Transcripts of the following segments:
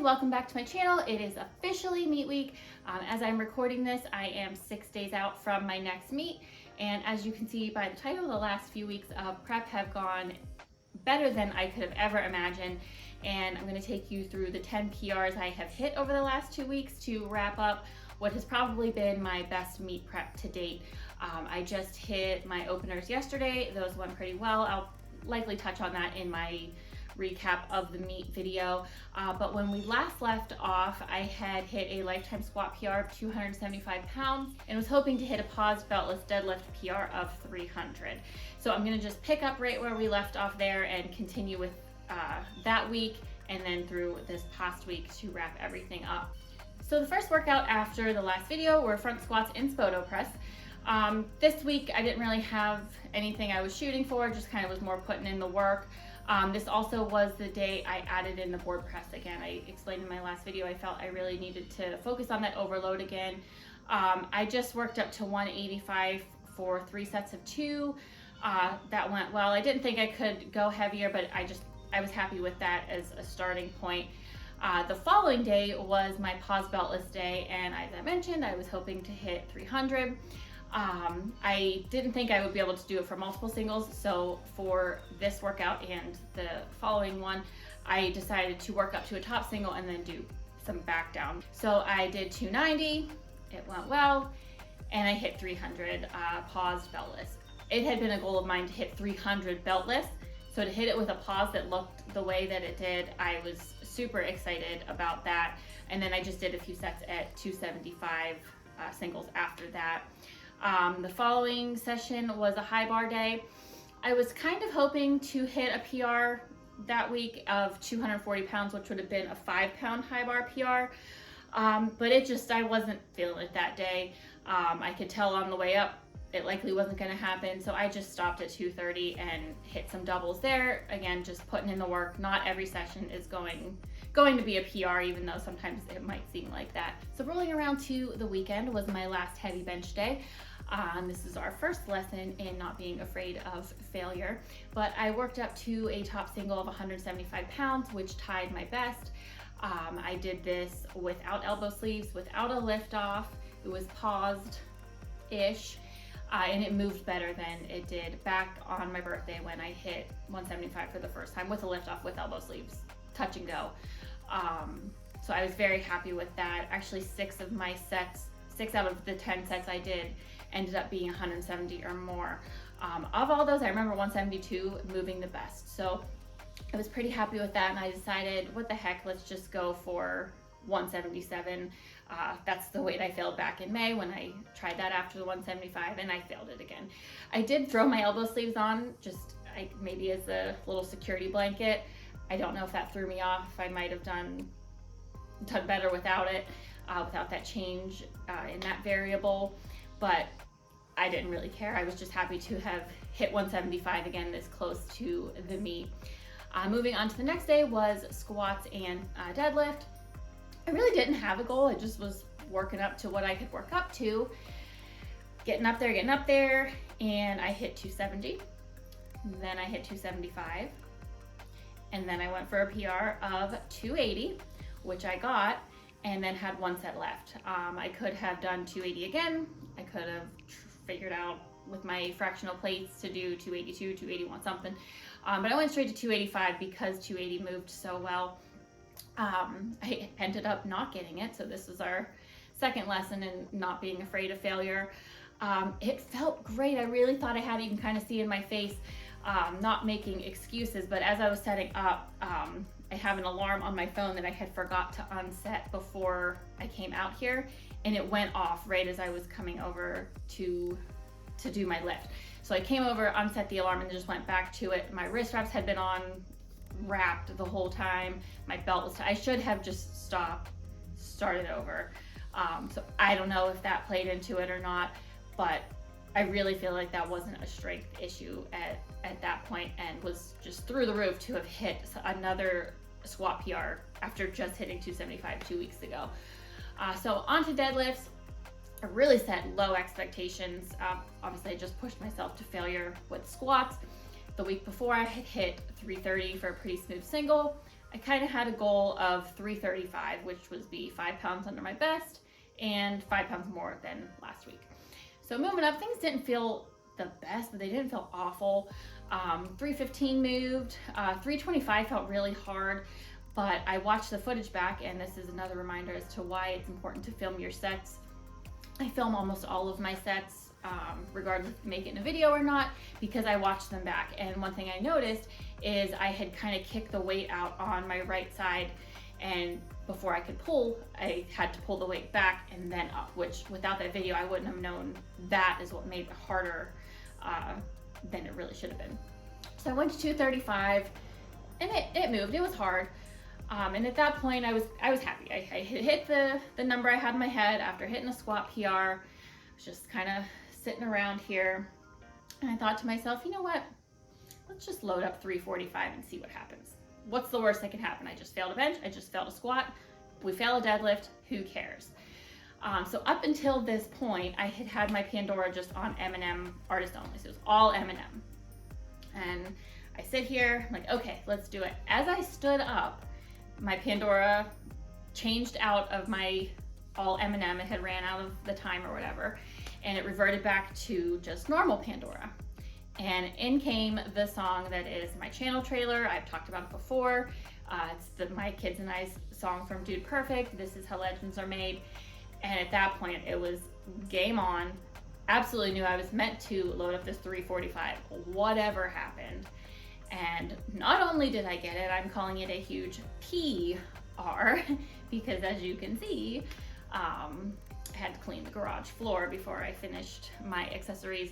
guys, welcome back to my channel. It is officially meet week. As I'm recording this, I am 6 days out from my next meet, and as you can see by the title, the last few weeks of prep have gone better than I could have ever imagined, and I'm going to take you through the 10 PRs I have hit over the last 2 weeks to wrap up what has probably been my best meet prep to date. I just hit my openers yesterday. Those went pretty well. I'll likely touch on that in my recap of the meet video, but when we last left off, I had hit a lifetime squat PR of 275 pounds and was hoping to hit a paused beltless deadlift PR of 300. So I'm going to just pick up right where we left off there and continue with that week and then through this past week to wrap everything up. So the first workout after the last video were front squats in Spoto press. This week I didn't really have anything I was shooting for, just kind of was more putting in the work. This also was the day I added in the board press again. I explained in my last video I felt I really needed to focus on that overload again. I just worked up to 185 for 3 sets of 2. That went well. I didn't think I could go heavier, but I was happy with that as a starting point. The following day was my pause beltless day, and as I mentioned, I was hoping to hit 300. I didn't think I would be able to do it for multiple singles, so for this workout and the following one, I decided to work up to a top single and then do some back down. So I did 290, it went well, and I hit 300 paused beltless. It had been a goal of mine to hit 300 beltless, so to hit it with a pause that looked the way that it did, I was super excited about that. And then I just did a few sets at 275 singles after that. The following session was a high bar day. I was kind of hoping to hit a PR that week of 240 pounds, which would have been a 5-pound high bar PR, but I wasn't feeling it that day. I could tell on the way up it likely wasn't going to happen, so I just stopped at 230 and hit some doubles there. Again, just putting in the work. Not every session is going to be a PR, even though sometimes it might seem like that. So rolling around to the weekend was my last heavy bench day. This is our first lesson in not being afraid of failure, but I worked up to a top single of 175 pounds, which tied my best. I did this without elbow sleeves, without a lift off. It was paused-ish, and it moved better than it did back on my birthday when I hit 175 for the first time with a lift off with elbow sleeves, touch and go. So I was very happy with that. Actually, 6 out of the 10 sets I did ended up being 170 or more. Of all those, I remember 172 moving the best. So I was pretty happy with that, and I decided, what the heck, let's just go for 177. That's the weight I failed back in May when I tried that after the 175, and I failed it again. I did throw my elbow sleeves on, maybe as a little security blanket. I don't know if that threw me off. I might have done better without it, without that change in that variable, but I didn't really care. I was just happy to have hit 175 again this close to the meet. Moving on to the next day was squats and deadlift. I really didn't have a goal. I just was working up to what I could work up to, getting up there, and I hit 270. Then I hit 275. And then I went for a PR of 280, which I got, and then had 1 set left. I could have done 280 again. I could have figured out with my fractional plates to do 282, 281 something. But I went straight to 285 because 280 moved so well. I ended up not getting it, so this is our second lesson in not being afraid of failure. It felt great. I really thought I had it. You can kind of see in my face, not making excuses, but as I was setting up, I have an alarm on my phone that I had forgot to unset before I came out here, and it went off right as I was coming over to do my lift. So I came over, unset the alarm, and just went back to it. My wrist wraps had been on wrapped the whole time. My belt was I should have just stopped, started over. So I don't know if that played into it or not, but I really feel like that wasn't a strength issue at that point, and was just through the roof to have hit another squat PR after just hitting 275 2 weeks ago. So on to deadlifts. I really set low expectations. Obviously I just pushed myself to failure with squats. The week before I had hit 330 for a pretty smooth single. I kind of had a goal of 335, which would be 5 pounds under my best and 5 pounds more than last week. So moving up, things didn't feel the best, but they didn't feel awful. 315 moved, 325 felt really hard, but I watched the footage back, and this is another reminder as to why it's important to film your sets. I film almost all of my sets, regardless if I make it in a video or not, because I watched them back. And one thing I noticed is I had kind of kicked the weight out on my right side, and before I could pull, I had to pull the weight back and then up, which without that video, I wouldn't have known that is what made it harder than it really should have been. So I went to 235, and it moved. It was hard. And at that point, I was happy. I hit the number I had in my head after hitting a squat PR. I was just kind of sitting around here, and I thought to myself, you know what? Let's just load up 345 and see what happens. What's the worst that can happen? I just failed a bench. I just failed a squat. We fail a deadlift. Who cares? So up until this point, I had my Pandora just on M&M artist only. So it was all M&M. And I sit here, I'm like, okay, let's do it. As I stood up, my Pandora changed out of my all M&M. It had ran out of the time or whatever, and it reverted back to just normal Pandora. And in came the song that is my channel trailer. I've talked about it before. It's my kids and I's song from Dude Perfect. This is how legends are made. And at that point, it was game on. Absolutely knew I was meant to load up this 345, whatever happened. And not only did I get it, I'm calling it a huge PR, because as you can see, I had to clean the garage floor before I finished my accessories.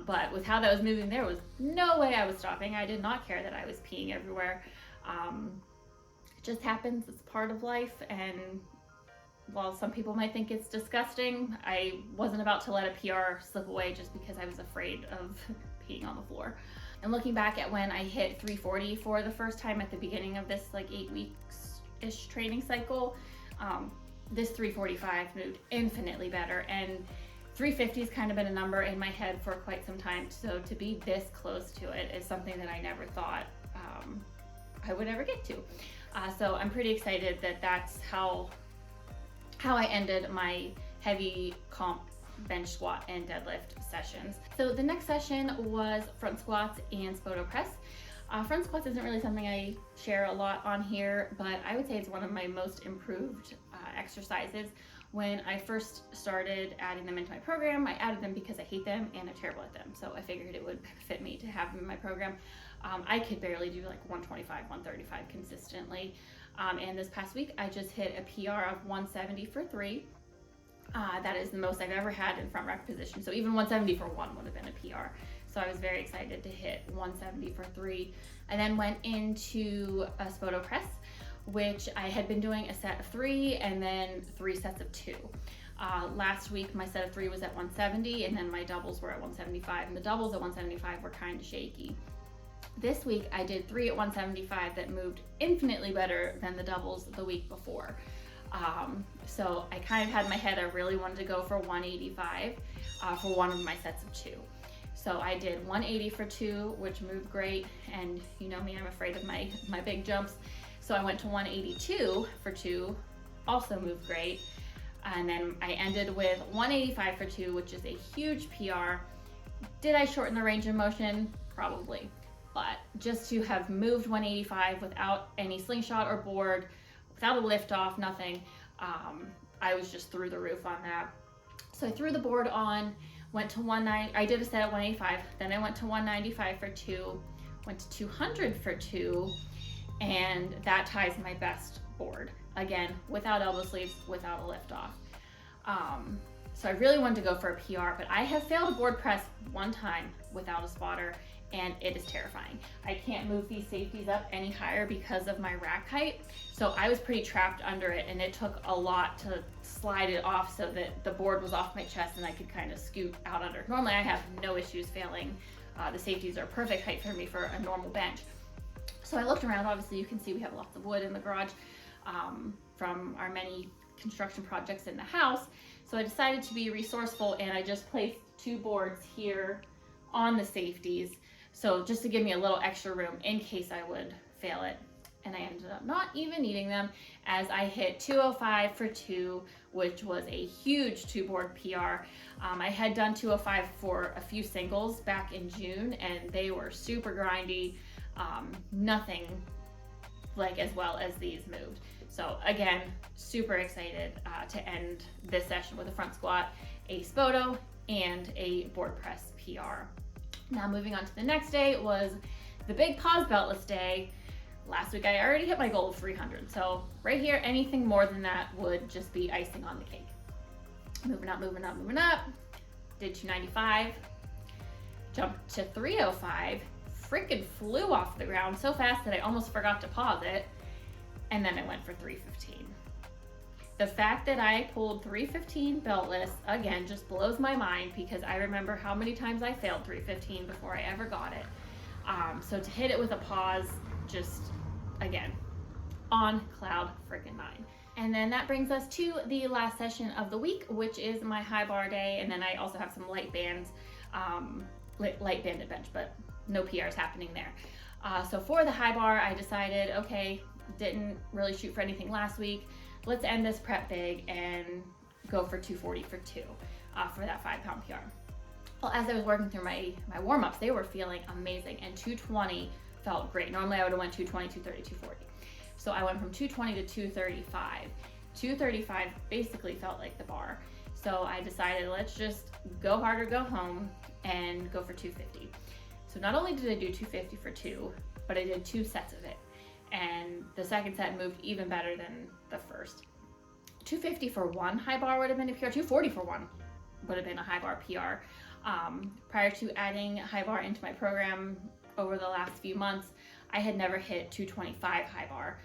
But with how that was moving, there was no way I was stopping. I did not care that I was peeing everywhere. It just happens, it's part of life, and while some people might think it's disgusting, I wasn't about to let a PR slip away just because I was afraid of peeing on the floor. And looking back at when I hit 340 for the first time at the beginning of this like 8 weeks-ish training cycle, this 345 moved infinitely better, and 350 has kind of been a number in my head for quite some time, so to be this close to it is something that I never thought I would ever get to. So I'm pretty excited that that's how I ended my heavy comp bench squat and deadlift sessions. So the next session was front squats and spoto press. Front squats isn't really something I share a lot on here, but I would say it's one of my most improved exercises. When I first started adding them into my program, I added them because I hate them and I'm terrible at them. So I figured it would fit me to have them in my program. I could barely do like 125, 135 consistently. And this past week, I just hit a PR of 170 for 3. That is the most I've ever had in front rack position. So even 170 for 1 would have been a PR. So I was very excited to hit 170 for 3. I then went into a spoto press, which I had been doing a set of 3 and then 3 sets of 2. Last week, my set of 3 was at 170, and then my doubles were at 175, and the doubles at 175 were kind of shaky. This week, I did 3 at 175 that moved infinitely better than the doubles the week before. So I kind of had in my head I really wanted to go for 185 for one of my sets of 2. So I did 180 for 2, which moved great, and you know me, I'm afraid of my big jumps. So I went to 182 for 2, also moved great. And then I ended with 185 for 2, which is a huge PR. Did I shorten the range of motion? Probably. But just to have moved 185 without any slingshot or board, without a lift off, nothing, I was just through the roof on that. So I threw the board on, went to 190, I did a set at 185, then I went to 195 for 2, went to 200 for 2, and that ties my best board. Again, without elbow sleeves, without a lift off. So I really wanted to go for a PR, but I have failed a board press one time without a spotter, and it is terrifying. I can't move these safeties up any higher because of my rack height. So I was pretty trapped under it, and it took a lot to slide it off so that the board was off my chest and I could kind of scoot out under. Normally I have no issues failing. The safeties are perfect height for me for a normal bench. So I looked around, obviously you can see we have lots of wood in the garage. from our many construction projects in the house. So I decided to be resourceful, and I just placed 2 boards here on the safeties. So just to give me a little extra room in case I would fail it. And I ended up not even needing them, as I hit 205 for 2, which was a huge 2-board PR. I had done 205 for a few singles back in June, and they were super grindy. Nothing like as well as these moved. So again, super excited to end this session with a front squat, a Spoto, and a board press PR. Now moving on to the next day was the big pause beltless day. Last week I already hit my goal of 300, so right here, anything more than that would just be icing on the cake. Moving up, did 295, jumped to 305, freaking flew off the ground so fast that I almost forgot to pause it, and then I went for 315. The fact that I pulled 315 beltless, again, just blows my mind, because I remember how many times I failed 315 before I ever got it. So to hit it with a pause, just, again, on cloud freaking 9. And then that brings us to the last session of the week, which is my high bar day. And then I also have some light bands, light banded bench, but no PRs happening there. So for the high bar, I decided, okay, didn't really shoot for anything last week. Let's end this prep big and go for 240 for 2 for that 5-pound PR. Well, as I was working through my warm-ups, they were feeling amazing, and 220 felt great. Normally I would have went 220, 230, 240. So I went from 220 to 235. 235 basically felt like the bar. So I decided, let's just go hard or go home and go for 250. So not only did I do 250 for 2, but I did 2 sets of it. And the second set moved even better than the first. 250 for 1 high bar would have been a PR. 240 for 1 would have been a high bar PR. Prior to adding high bar into my program over the last few months, I had never hit 225 high bar.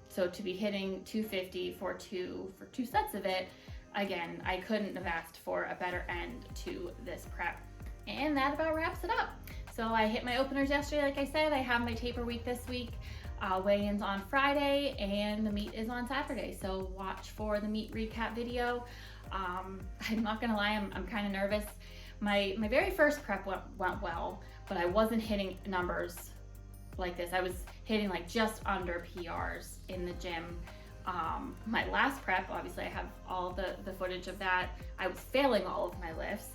So to be hitting 250 for 2 sets of it, again, I couldn't have asked for a better end to this prep. And that about wraps it up. So I hit my openers yesterday, like I said. I have my taper week this week. Weigh-ins on Friday, and the meet is on Saturday. So watch for the meet recap video. I'm not gonna lie, I'm kind of nervous. My very first prep went well, but I wasn't hitting numbers like this. I was hitting like just under PRs in the gym. My last prep, obviously I have all the footage of that. I was failing all of my lifts,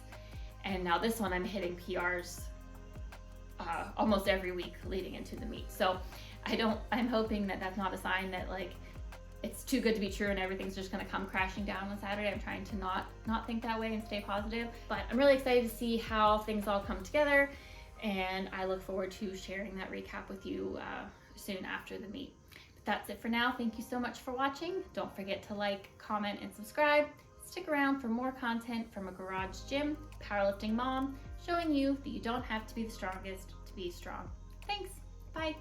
and now this one I'm hitting PRs almost every week leading into the meet. So I'm hoping that that's not a sign that like it's too good to be true and everything's just gonna come crashing down on Saturday. I'm trying to not think that way and stay positive, but I'm really excited to see how things all come together, and I look forward to sharing that recap with you soon after the meet. But that's it for now. Thank you so much for watching. Don't forget to like, comment, and subscribe. Stick around for more content from a garage gym powerlifting mom, showing you that you don't have to be the strongest to be strong. Thanks. Bye.